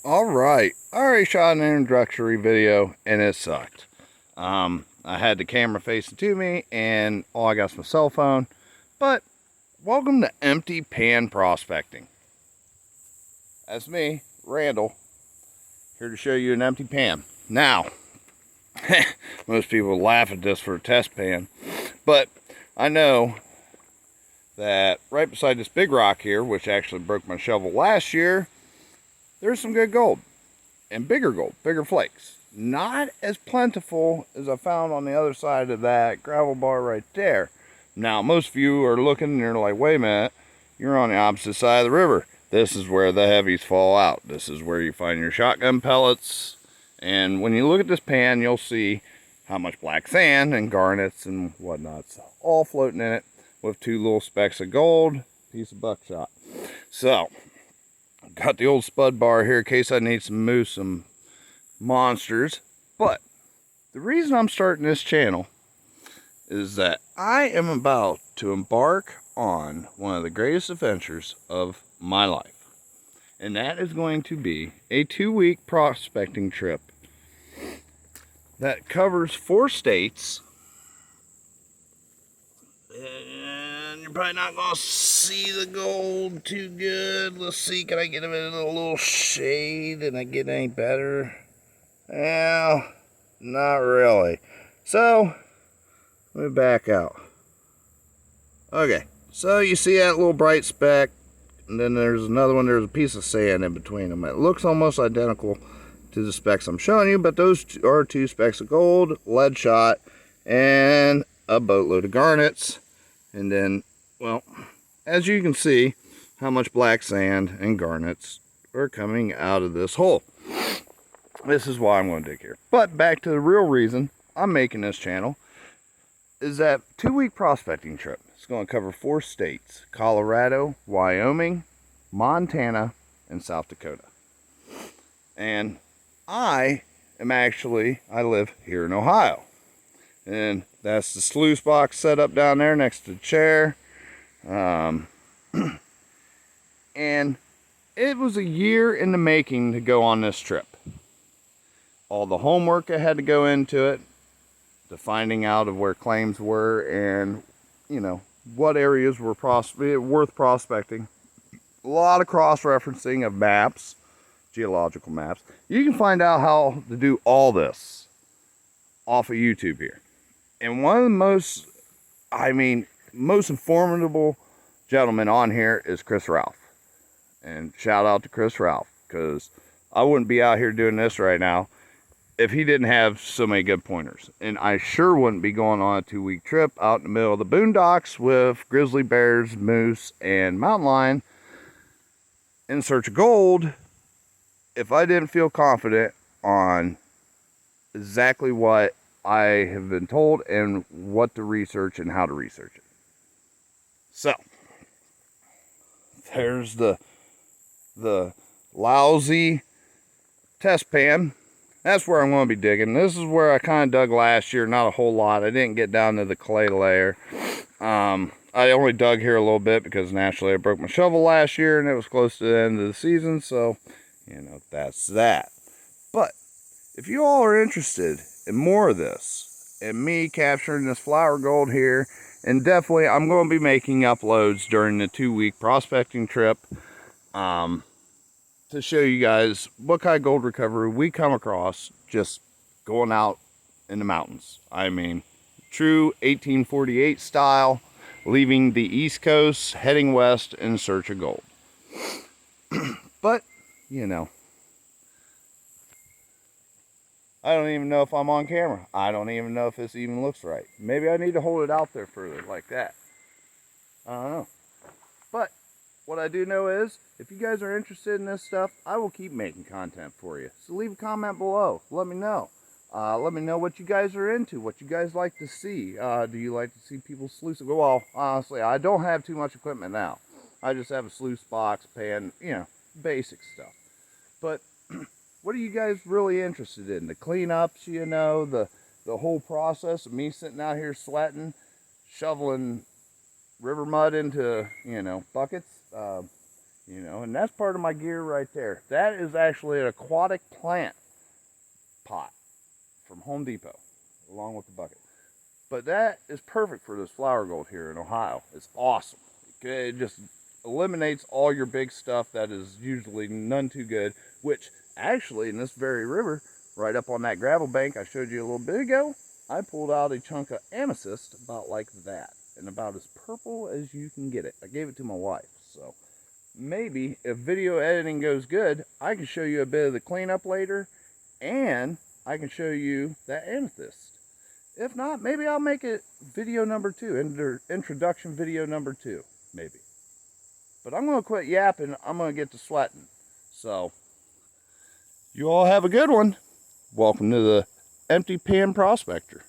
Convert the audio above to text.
Alright, I already shot an introductory video and it sucked. I had the camera facing to me and all I got was my cell phone. But welcome to Empty Pan Prospecting. That's me, Randall, here to show you an empty pan. Now, most people laugh at this for a test pan, but I know that right beside this big rock here, which actually broke my shovel last year, there's some good gold. And bigger gold, bigger flakes. Not as plentiful as I found on the other side of that gravel bar right there. Now, most of you are looking and you're like, wait a minute, you're on the opposite side of the river. This is where the heavies fall out. This is where you find your shotgun pellets. And when you look at this pan, you'll see how much black sand and garnets and whatnots all floating in it with two little specks of gold, piece of buckshot. So, got the old spud bar here in case I need to move some monsters. But the reason I'm starting this channel is that I am about to embark on one of the greatest adventures of my life. And that is going to be a 2-week prospecting trip that covers 4 states. And you're probably not going to see the gold too good. Let's see, can I get him in a little shade and I get any better? Well, not really. So, let me back out. Okay, so you see that little bright speck, and then there's another one, there's a piece of sand in between them. It looks almost identical to the specks I'm showing you, but those are 2 specks of gold, lead shot, and a boatload of garnets. And then, well, as you can see, how much black sand and garnets are coming out of this hole. This is why I'm going to dig here. But back to the real reason I'm making this channel is that 2-week prospecting trip. It's going to cover 4 states: Colorado, Wyoming, Montana, and South Dakota. And I live here in Ohio. And that's the sluice box set up down there next to the chair. And it was a year in the making to go on this trip. All the homework I had to go into it, the finding out of where claims were, and, you know, what areas were worth prospecting. A lot of cross-referencing of maps, geological maps. You can find out how to do all this off of YouTube here. And one of the most informative gentlemen on here is Chris Ralph. And shout out to Chris Ralph, because I wouldn't be out here doing this right now if he didn't have so many good pointers. And I sure wouldn't be going on a 2-week trip out in the middle of the boondocks with grizzly bears, moose, and mountain lion in search of gold if I didn't feel confident on exactly what I have been told and what to research and how to research it. So, there's the lousy test pan. That's where I'm going to be digging. This is where I kind of dug last year, not a whole lot. I didn't get down to the clay layer. I only dug here a little bit because naturally I broke my shovel last year and it was close to the end of the season, so, you know, that's that. But if you all are interested in more of this, and me capturing this flower gold here, and definitely I'm going to be making uploads during the 2-week prospecting trip, to show you guys what kind of gold recovery we come across just going out in the mountains. I mean, true 1848 style, leaving the East Coast, heading west in search of gold. But, you know, I don't even know if I'm on camera. I don't even know if this even looks right. Maybe I need to hold it out there further like that. I don't know. But what I do know is, if you guys are interested in this stuff, I will keep making content for you. So leave a comment below. Let me know. Let me know what you guys are into, what you guys like to see. Do you like to see people sluice? Well, honestly, I don't have too much equipment now. I just have a sluice box, pan, you know, basic stuff. But what are you guys really interested in? The cleanups, you know, the whole process of me sitting out here sweating, shoveling river mud into, you know, buckets. You know, and that's part of my gear right there. That is actually an aquatic plant pot from Home Depot, along with the bucket. But that is perfect for this flower gold here in Ohio. It's awesome. It just eliminates all your big stuff that is usually none too good, which actually in this very river, right up on that gravel bank I showed you a little bit ago, I pulled out a chunk of amethyst about like that, and about as purple as you can get it. I gave it to my wife, so maybe if video editing goes good, I can show you a bit of the cleanup later, and I can show you that amethyst. If not, maybe I'll make it video number 2, introduction video number 2, maybe. But I'm going to quit yapping. I'm going to get to sweating. So, you all have a good one. Welcome to the Empty Pan Prospector.